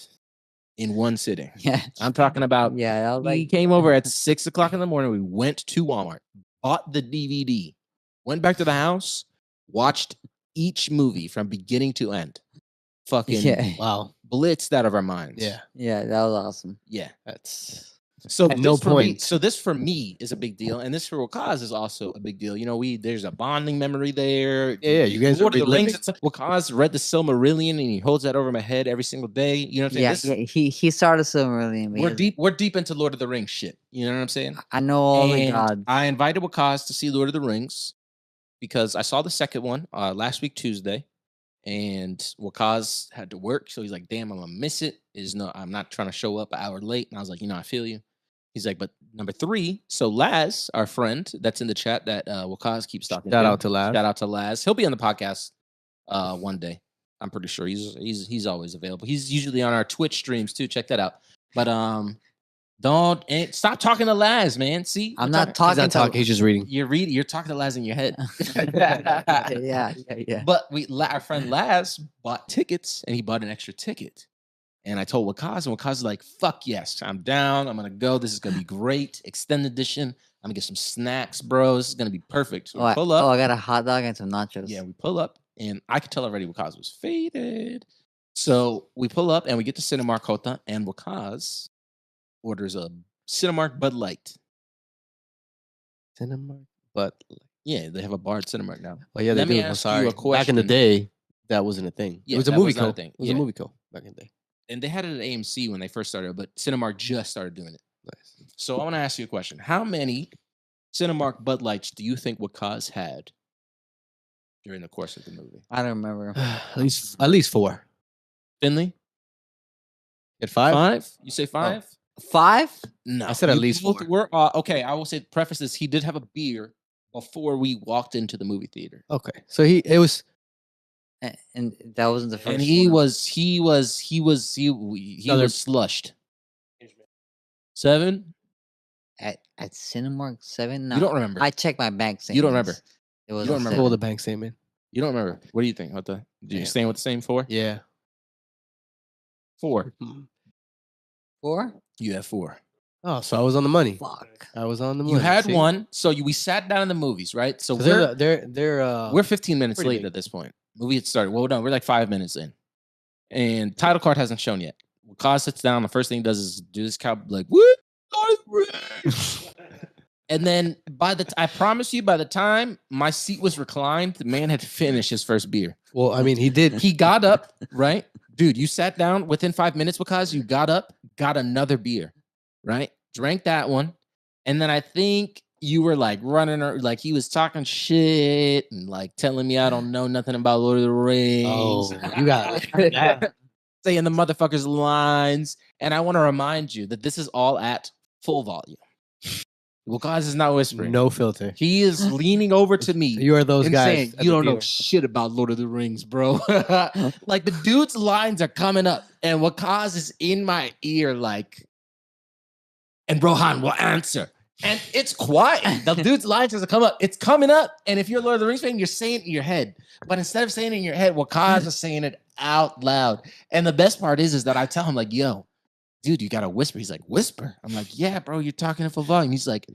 in one sitting. Yeah, I'm talking about yeah. That was he like came over at 6 o'clock in the morning. We went to Walmart, bought the DVD, went back to the house, watched each movie from beginning to end. Fucking yeah, Wow. blitzed out of our minds. Yeah. yeah. That was awesome. Yeah. That's So At no this for me- point. so this for me is a big deal, and this for Wakaz is also a big deal. You know, there's a bonding memory there. Yeah, you guys are Lord of the reliving? Rings. Wakaz read the Silmarillion, and he holds that over my head every single day. You know what I'm saying? Yeah, This- yeah. He started Silmarillion. We're deep into Lord of the Rings shit. You know what I'm saying? I know all the And gods. I invited Wakaz to see Lord of the Rings because I saw the second one last week Tuesday, and Wakaz had to work, so he's like, "Damn, I'm gonna miss it." I'm not trying to show up an hour late, and I was like, I feel you. He's like, but number 3, so Laz, our friend that's in the chat that Wakaz keeps talking. Shout out to Laz. Shout out to Laz. He'll be on the podcast one day. I'm pretty sure he's always available. He's usually on our Twitch streams too. Check that out. But stop talking to Laz, man. See, I'm You're not He's talking not talking. He's just reading. You're talking to Laz in your head. yeah. But our friend Laz bought tickets, and he bought an extra ticket. And I told Wakaz, and Wakaz was like, "Fuck yes, I'm down. I'm gonna go. This is gonna be great. Extended edition. I'm gonna get some snacks, bro. This is gonna be perfect." So we pull up. I got a hot dog and some nachos. Yeah, we pull up, and I could tell already Wakaz was faded. So we pull up, and we get to Cinemark Kota, and Wakaz orders a Cinemark Bud Light. Cinemark, but Yeah, they have a bar at Cinemark now. well, yeah, they Let me do. I'm ask you sorry. a Back in the question. day, that wasn't a thing. Yeah, it was a that movie was not a co. thing. It was Yeah. a movie co back in the day. And they had it at AMC when they first started, but Cinemark just started doing it. Nice. So I want to ask you a question. How many Cinemark Bud Lights do you think Wakaz had during the course of the movie? I don't remember. at least 4. Finley? At 5? 5? You say 5? 5? No. I said at you least both 4. Were, okay, I will say preface this. He did have a beer before we walked into the movie theater. Okay, so it was And that wasn't the first. And he one. was No, they're- slushed. 7? at Cinemark 7. No, You don't remember. I checked my bank statements. You don't remember. It was don't remember. pull the bank statement. You don't remember. What do you think? Do you Yeah. staying with the same 4? Yeah. 4. 4. You have 4. Oh, so I was on the money. Fuck. I was on the money. You had see? one, so we sat down in the movies, right? So 'Cause we're they're 15 minutes pretty late big. at this point. Movie had started. Well, no, we're like 5 minutes in, and title card hasn't shown yet. Wakaz sits down. The first thing he does is do this cow like what? And then I promise you, by the time my seat was reclined, the man had finished his first beer. Well, I mean, he did. He got up, right? Dude, you sat down within 5 minutes because you got up, got another beer, right? Drank that one. And then I think you were like running, like he was talking shit and like telling me I don't know nothing about Lord of the Rings. Oh, you got that. Saying the motherfuckers' lines. And I want to remind you that this is all at full volume. Wakaz is not whispering. No filter. He is leaning over to me. You are those and guys. saying, at you the don't know theater. shit about Lord of the Rings, bro. Like the dude's lines are coming up, and Wakaz is in my ear, like, and Rohan will answer. And it's quiet. The dude's lines doesn't come up. It's coming up. And if you're a Lord of the Rings fan, you're saying it in your head. But instead of saying it in your head, Wakaz is saying it out loud. And the best part is that I tell him, like, yo, dude, you gotta whisper. He's like, whisper. I'm like, yeah, bro, you're talking in full volume. He's like,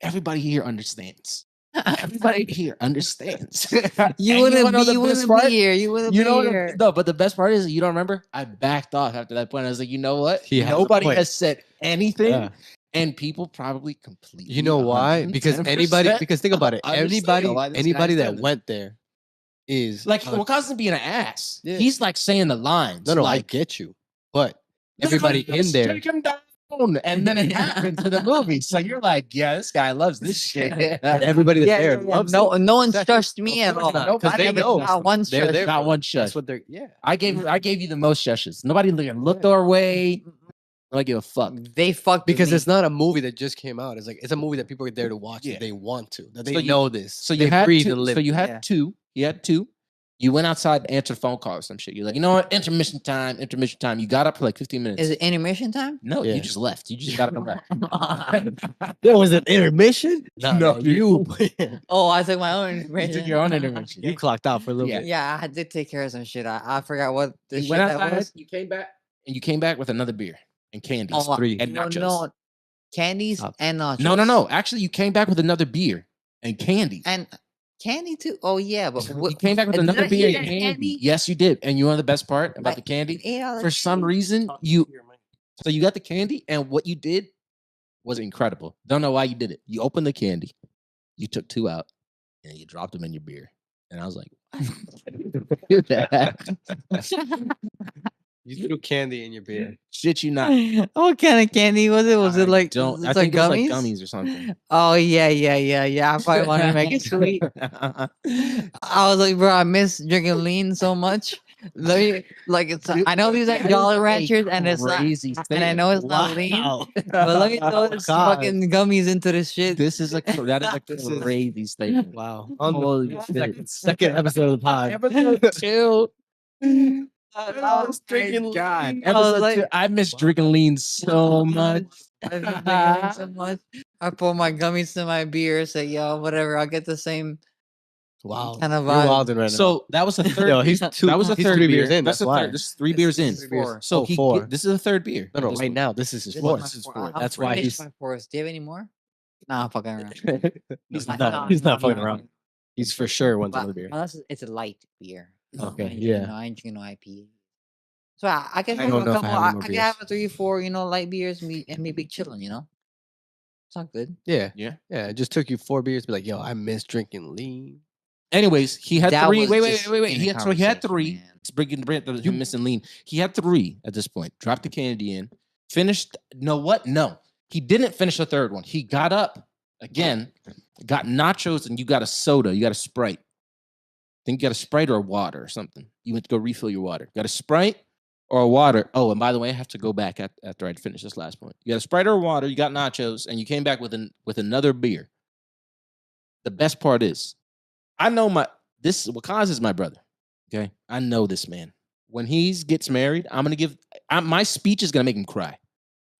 everybody here understands. Everybody here understands. You And wouldn't wanna know be, the you best wouldn't part? be here. You wouldn't You be know what? here. No, but the best part is, you don't remember? I backed off after that point. I was like, you know what? He has a Nobody point. has said anything. Yeah. And people probably completely. You know why? Because 110% because think about it. understand why this Anybody guy's that doing it. went there is Like Wakaz isn't being an ass. Yeah. He's like saying the lines. no, I like get you, but everybody in there. Take him down. And then it happened to the movie. So you're like, yeah, this guy loves this shit. Everybody that's there loves No, it. no one Exactly. shushed me Of at course all. not, 'cause I they never know. got one They're shush. there. Not for one it. shush. That's what they're. Yeah. I gave you the most shushes. Nobody looked our way. I don't give a fuck. They fucked Because with me. it's not a movie that just came out. It's a movie that people are there to watch Yeah. if they want to. That they So you- know this. So they you had breathe two. and live. So you had Yeah. two. You had two. You went outside and answered a phone call or some shit. You're like, you know what? Intermission time. Intermission time. You got up for like 15 minutes. Is it intermission time? No, Yeah. you just left. You just got to come back. There was an intermission. No, you Oh, I took my own You intermission. took your own intermission. you clocked out for a little Yeah. bit. Yeah, I did take care of some shit. I forgot what the You shit went that outside. was. You came back, and you came back with another beer and candies. Oh, three. and no, nachos. no, candies and nachos. No. Actually, you came back with another beer and candies. And candy too. Oh yeah, but You came back with did another I beer eat and that candy. candy? Yes, you did. And you know the best part about I the candy? ate all the For some candy? reason, so you got the candy, and what you did was incredible. Don't know why you did it. You opened the candy, you took two out, and you dropped them in your beer. And I was like, do that. You threw candy in your beer. Shit, you not. What kind of candy was it? Was it like don't? I it's think it was like gummies? gummies or something. Oh yeah. I probably want to make it sweet. I was like, bro, I miss drinking lean so much. Let me, like, it's. I know these are Jolly Ranchers, and it's not, crazy and I know it's not lean. Wow. But let me throw this God. fucking gummies into this shit. That is a This is- crazy statement. Wow. On Holy the shit. second episode of the pod. Episode 2. I was drinking God. lean. I was Episode like, 2. I miss drinking lean so much. I've been drinking lean so much. I pour my gummies to my beer. Say, yo, whatever. I'll get the same Wow. kind of You're vibe. wilding right now. So that was the third. Yo, he's beer. two. That was the he's third 3 beer. beers in. That's That's the why. third. This is 3 beers in. This is four. So Oh, 4. this is the third beer. No, This right one. now this is his This fourth. my This is fourth. fourth. I'm That's why finished he's- my fourth. Do you have any more? Nah, I'm fucking around. He's No, not. He's not no, fucking no, around. no. He's for sure wants But another beer. unless it's a light beer. Okay, I ain't yeah. drinking no- I ain't drinking no IPA. So I can I have don't a know if I couple. have any I more can have beers. a 3, 4, light beers, and me be chilling. It's not good. Yeah. Yeah. Yeah. It just took you 4 beers to be like, yo, I miss drinking lean. Anyways, he had That 3. was Wait. just He in a had 3. conversation, man. It's bringing him missing lean. He had 3 at this point. Dropped the candy in. Finished. No, what? No, he didn't finish the third one. He got up again, got nachos, and you got a soda. You got a Sprite. I think you got a Sprite or a water or something. You went to go refill your water. Got a Sprite or a water. Oh, and by the way, I have to go back after I'd finished this last point. You got a Sprite or a water. You got nachos, and you came back with another beer. The best part is, I know Wakaz is my brother. Okay, I know this man. When he gets married, my speech is gonna make him cry.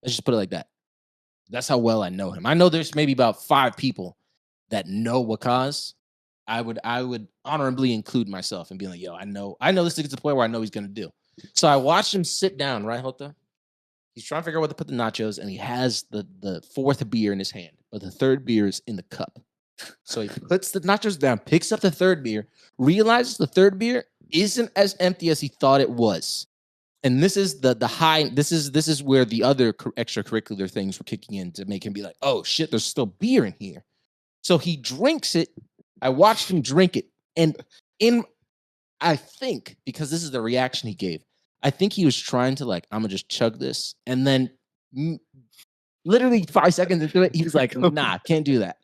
Let's just put it like that. That's how well I know him. I know there's maybe about 5 people that know Wakaz. I would honorably include myself and be like, yo, I know this to get to the point where I know he's gonna do. So I watched him sit down, right, Hota? He's trying to figure out what to put the nachos, and he has the 4th beer in his hand, but the 3rd beer is in the cup. So he puts the nachos down, picks up the 3rd beer, realizes the 3rd beer isn't as empty as he thought it was. And this is the high. This is where the other extracurricular things were kicking in to make him be like, oh shit, there's still beer in here. So he drinks it. I watched him drink it, and I think, because this is the reaction he gave, I think he was trying to I'm gonna just chug this, and then literally 5 seconds into it, he was like, nah, can't do that.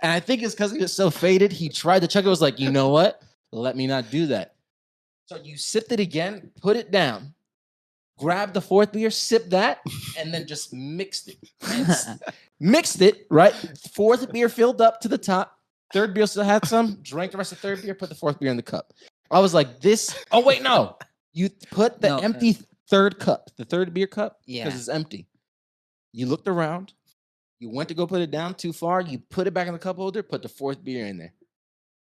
And I think it's because he was so faded. He tried to chug it. Was like, you know what? Let me not do that. So you sipped it again, put it down, grab the fourth beer, sip that, and then just mixed it. Mixed it, right? Fourth beer filled up to the top. Third beer still had some. Drank the rest of the third beer, put the fourth beer in the cup. I was like, this. Oh, wait, no. You put the empty third cup, the third beer cup, because it's empty. You looked around. You went to go put it down too far. You put it back in the cup holder, put the fourth beer in there.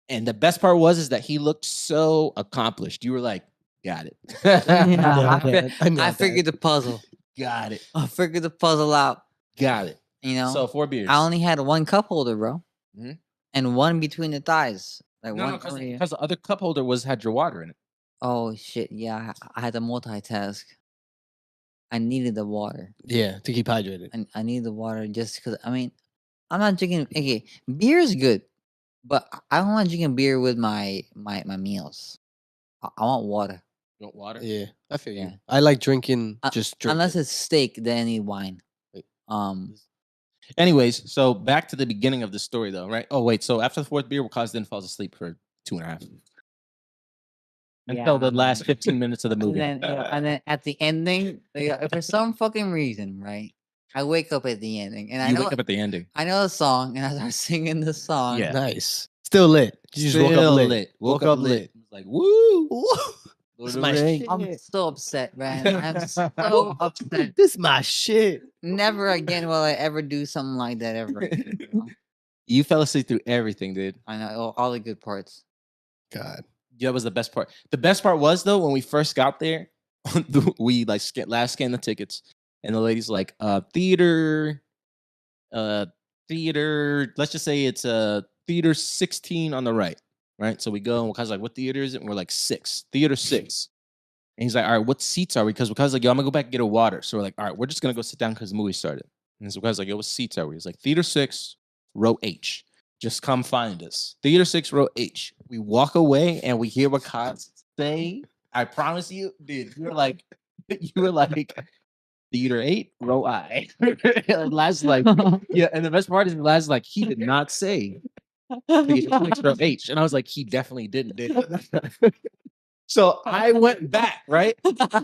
And the best part is that he looked so accomplished. You were like, got it. I figured the puzzle. Got it. I figured the puzzle out. Got it. You know? So 4 beers. I only had one cup holder, bro. Mhm. And one between the thighs. Like No, one because the other cup holder had your water in it. Oh shit! Yeah, I had to multitask. I needed the water. Yeah, to keep hydrated. And I need the water just because. I mean, I'm not drinking. Okay, beer is good, but I don't want drinking beer with my meals. I want water. You want water? Yeah, I feel you. Yeah. I like drinking just drink. Unless it's steak, then I need wine. Anyways, so back to the beginning of the story, though, right? Oh wait, so after the fourth beer, Wakazi then falls asleep for 2.5 until the last 15 minutes of the movie. And then at the ending, for some fucking reason, right? I wake up at the ending, and wake up at the ending. I know the song, and I start singing the song. Yeah. Nice. Still lit. You just woke up lit. Woke up lit. Like, woo! This my shit. I'm so upset, man. I'm so upset. This my shit. Never again will I ever do something like that ever. again, you know? You fell asleep through everything, dude. I know all the good parts. God. That was the best part. The best part was, though, when we first got there, we like scanned the tickets, and the lady's like, theater, let's just say it's theater 16 on the right. Right. So we go and Wakazi's like, what theater is it? And we're like 6, theater 6. And he's like, all right, what seats are we? Because Wakazi's like, yo, I'm gonna go back and get a water. So we're like, all right, we're just gonna go sit down because the movie started. And so Wakazi's like, yo, what seats are we? He's like, theater 6, row H. Just come find us. Theater 6, row H. We walk away and we hear Wakazi say, I promise you, dude, you were like, theater 8, row I. Last like, yeah, and the best part is Last like, he did not say theater 6, row H. And I was like, he definitely didn't. So I went back, right?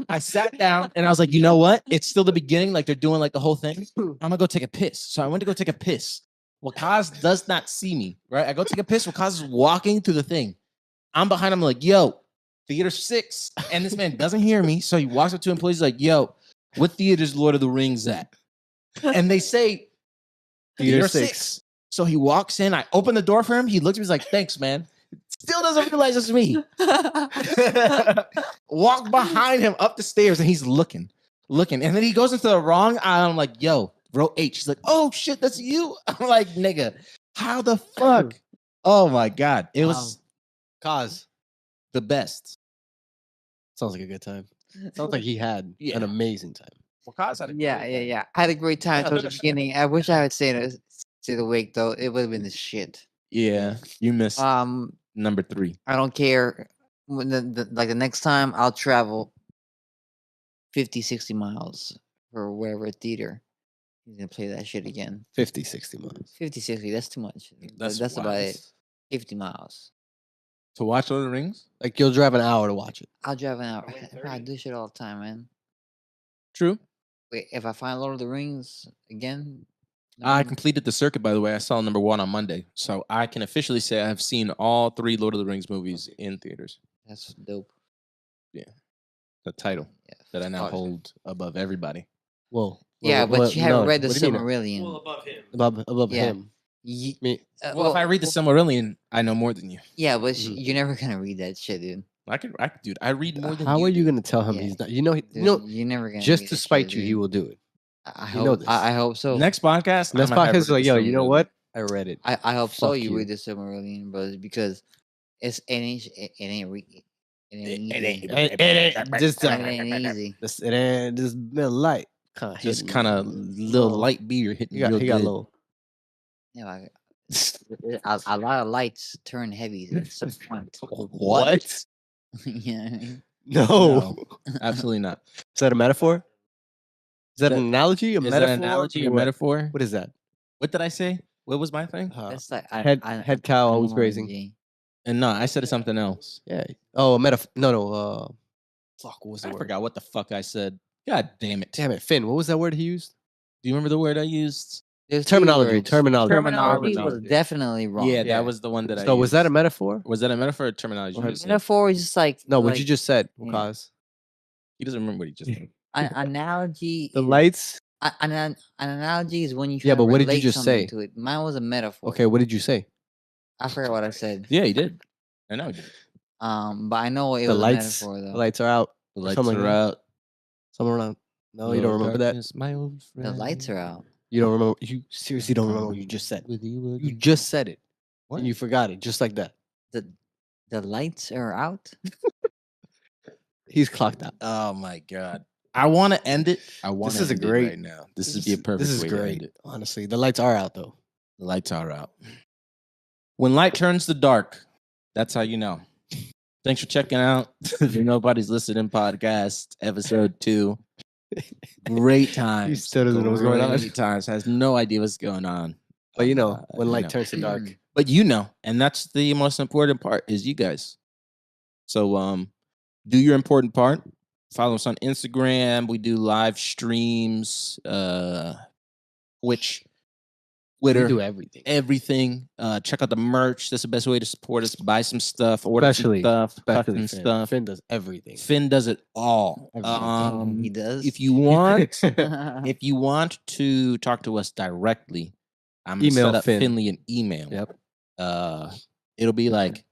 I sat down and I was like, you know what? It's still the beginning, like they're doing like the whole thing. I'm gonna go take a piss. So I went to go take a piss. Wakazi does not see me, right? I go take a piss. Wakazi is walking through the thing. I'm behind him, like, yo, theater 6. And this man doesn't hear me. So he walks up to employees like, yo, what theater's Lord of the Rings at? And they say, theater 6. So he walks in. I open the door for him. He looks at me. He's like, thanks, man. Still doesn't realize it's me. Walk behind him up the stairs and he's looking. And then he goes into the wrong aisle. I'm like, yo, row H. He's like, oh shit, that's you. I'm like, nigga, how the fuck? Oh my God. It was the best. Sounds like a good time. Sounds like he had an amazing time. Wakazi had a Yeah. I had a great time towards the beginning. I wish I would stay the wake though. It would have been the shit. Yeah, you missed number 3. I don't care. When the next time I'll travel 50, 60 miles for wherever theater. He's gonna play that shit again. 50, 60 miles. 50, 60, that's too much. That's wild. about it. 50 miles. To watch Lord of the Rings? Like you'll drive an hour to watch it. I'll drive an hour. wait, I 30. do shit all the time, man. True. Wait, if I find Lord of the Rings again, I completed the circuit, by the way. I saw number 1 on Monday. So I can officially say I have seen all 3 Lord of the Rings movies in theaters. that's dope. The title Yeah, that I now fuck. hold above everybody. Whoa. Yeah, but you haven't no, read the what do you mean Silmarillion. Well, above him. above Yeah. him. Ye- Me. Well, if I read the Silmarillion, I know more than you. yeah, but Mhm. you're never gonna read that shit, dude. Dude, I read more than How you. are you gonna tell him Yeah. he's not? You know, Dude, you're never gonna just read to that spite shit, you, he dude. will do it. I You hope. know this. I hope so. Next podcast? Next I'm gonna have podcast is her like, read yo, the you know Silmarillion. what? I read it. I hope so. Fuck You you. read the Silmarillion, bros, because it ain't easy. It ain't just It ain't easy. it ain't just been light. Just kind of little light beer hitting He got real good. low. Yeah, like, a lot of lights turn heavy at some point. What? Yeah. No. Absolutely not. Is that a metaphor? Is that an analogy? A Is metaphor? that an analogy? A What? metaphor? What is that? What did I say? What was my thing? That's like Head cow always grazing. analogy. And no, I said something else. Yeah. Oh, no. Fuck. What was the I word? forgot what the fuck I said. God damn it. Damn it, Finn. What was that word he used? Do you remember the word I used? There's two Terminology. words. Terminology. Terminology was Terminology. definitely wrong. Yeah, Yeah. that was the one that I So used. was that a metaphor? Was that a metaphor or terminology? Or you said? Metaphor is just like No, what like you just said, yeah. Waqas. He doesn't remember what he just said. an analogy. The is, lights. an analogy is when you try Yeah, to but what did you relate just something say? to it. Mine was a metaphor. Okay, what did you say? I forgot what I said. Yeah, he did. I know he did. But I know it The was lights. a metaphor The though. lights are out. The or lights something like are that. out. Somewhere around. No, you don't remember that. Darkness, my old The friend. lights are out. You don't remember. You seriously don't remember what you just said. With you You again. just said it, What? and you forgot it, just like that. The lights are out. He's clocked out. Oh my god. I want to end it. I want This to is a end it great- right now. This would be a perfect This is way to great. end it. Honestly, the lights are out though. The lights are out. When light turns to dark, that's how you know. Thanks for checking out the Nobody's Listening podcast, episode 2. Great times. still doesn't know what's going on. Great times. Has no idea what's going on. But you know, when light know. turns to dark, But you know, and that's the most important part is you guys. So do your important part. Follow us on Instagram. We do live streams, Twitch, Twitter, we do everything. everything. Check out the merch. That's the best way to support us. Buy some stuff, order Especially- some stuff, Especially custom Finn. stuff. Finn does everything. Finn does it all. Everything. He does. If you want, if you want to talk to us directly, I'm gonna Email set up Finn. Finley an email. Yep. It'll be like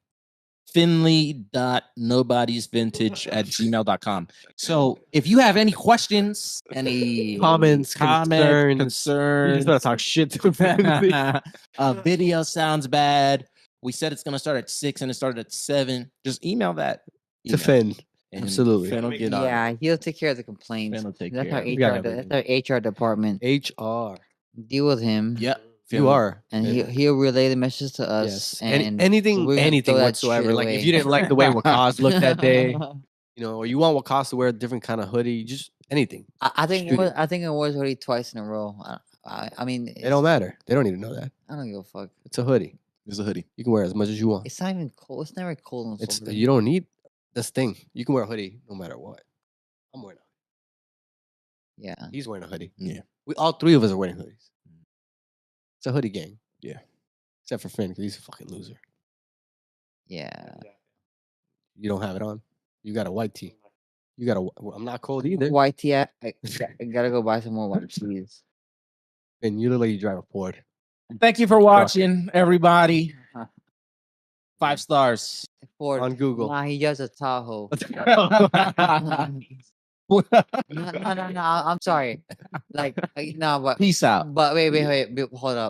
finley.nobodiesvintage@gmail.com. So if you have any questions, any Comments, concerns, concerns, You just gotta talk shit to Finn. video sounds bad. We said it's gonna start at 6 and it started at 7. Just email that to Finn. and Absolutely. Finn will get on it. yeah, he'll take care of the complaints. Finn will take That's care our of it. We got HR. That's our HR department. HR. Deal with him. Yep. You are. And he'll relay the message to us. Yes. And Anything we're gonna anything throw that whatsoever. shit Like if away. you didn't like the way Waqas looked that day, you know, or you want Waqas to wear a different kind of hoodie, just anything. I think Shoot it. I think it was already twice in a row. I mean, It don't matter. They don't need to know that. I don't give a fuck. It's a hoodie. There's a hoodie. You can wear as much as you want. It's not even cold. It's never cold in It's Florida. you don't need this thing. You can wear a hoodie no matter what. I'm wearing a Yeah. hoodie. He's wearing a hoodie. Yeah. We all three of us are wearing hoodies. It's a hoodie gang. Yeah. Except for Finn, because he's a fucking loser. Yeah. You don't have it on. You got a white tee. You got a. I'm not cold either. White tea. I gotta go buy some more white teas. And you look like you drive a Ford. Thank you for watching, everybody. 5 stars. Ford. On Google. Nah, he has a Tahoe. No, I'm sorry. Like, no, but Peace out. wait, hold up.